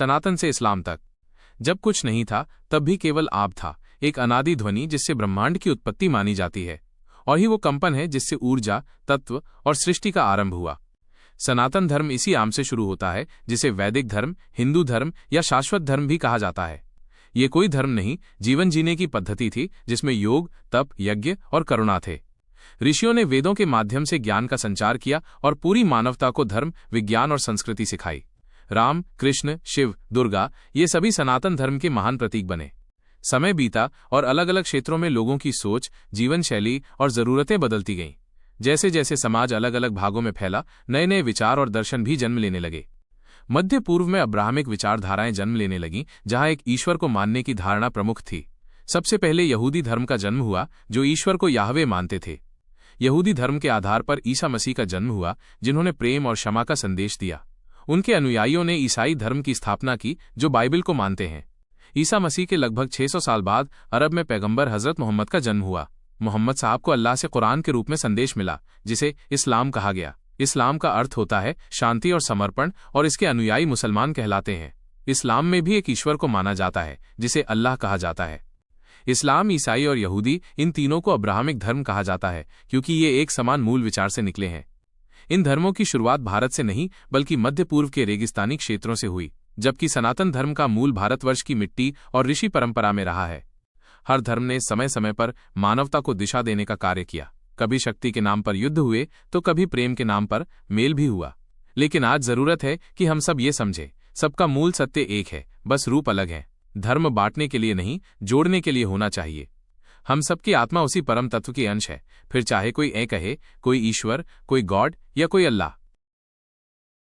सनातन से इस्लाम तक। जब कुछ नहीं था तब भी केवल आप था, एक अनादि ध्वनि जिससे ब्रह्मांड की उत्पत्ति मानी जाती है, और ही वो कंपन है जिससे ऊर्जा, तत्व और सृष्टि का आरंभ हुआ। सनातन धर्म इसी आम से शुरू होता है, जिसे वैदिक धर्म, हिंदू धर्म या शाश्वत धर्म भी कहा जाता है। ये कोई धर्म नहीं, जीवन जीने की पद्धति थी जिसमें योग, तप, यज्ञ और करुणा थे। ऋषियों ने वेदों के माध्यम से ज्ञान का संचार किया और पूरी मानवता को धर्म, विज्ञान और संस्कृति सिखाई। राम, कृष्ण, शिव, दुर्गा ये सभी सनातन धर्म के महान प्रतीक बने। समय बीता और अलग अलग क्षेत्रों में लोगों की सोच, जीवन शैली और जरूरतें बदलती गईं। जैसे जैसे समाज अलग अलग भागों में फैला, नए नए विचार और दर्शन भी जन्म लेने लगे। मध्य पूर्व में अब्राहमिक विचारधाराएं जन्म लेने लगीं, जहां एक ईश्वर को मानने की धारणा प्रमुख थी। सबसे पहले यहूदी धर्म का जन्म हुआ, जो ईश्वर को याहवे मानते थे। यहूदी धर्म के आधार पर ईसा मसीह का जन्म हुआ, जिन्होंने प्रेम और क्षमा का संदेश दिया। उनके अनुयायियों ने ईसाई धर्म की स्थापना की, जो बाइबल को मानते हैं। ईसा मसीह के लगभग 600 साल बाद अरब में पैगंबर हजरत मोहम्मद का जन्म हुआ। मोहम्मद साहब को अल्लाह से कुरान के रूप में संदेश मिला, जिसे इस्लाम कहा गया। इस्लाम का अर्थ होता है शांति और समर्पण, और इसके अनुयायी मुसलमान कहलाते हैं। इस्लाम में भी एक ईश्वर को माना जाता है, जिसे अल्लाह कहा जाता है। इस्लाम, ईसाई और यहूदी, इन तीनों को अब्राहमिक धर्म कहा जाता है, क्योंकि ये एक समान मूल विचार से निकले हैं। इन धर्मों की शुरुआत भारत से नहीं, बल्कि मध्य पूर्व के रेगिस्तानी क्षेत्रों से हुई, जबकि सनातन धर्म का मूल भारतवर्ष की मिट्टी और ऋषि परंपरा में रहा है। हर धर्म ने समय समय पर मानवता को दिशा देने का कार्य किया। कभी शक्ति के नाम पर युद्ध हुए, तो कभी प्रेम के नाम पर मेल भी हुआ। लेकिन आज जरूरत है कि हम सब ये समझें, सबका मूल सत्य एक है, बस रूप अलग है। धर्म बांटने के लिए नहीं, जोड़ने के लिए होना चाहिए। हम सबकी आत्मा उसी परम तत्व की अंश है, फिर चाहे कोई ए कहे, कोई ईश्वर, कोई गॉड या कोई अल्लाह।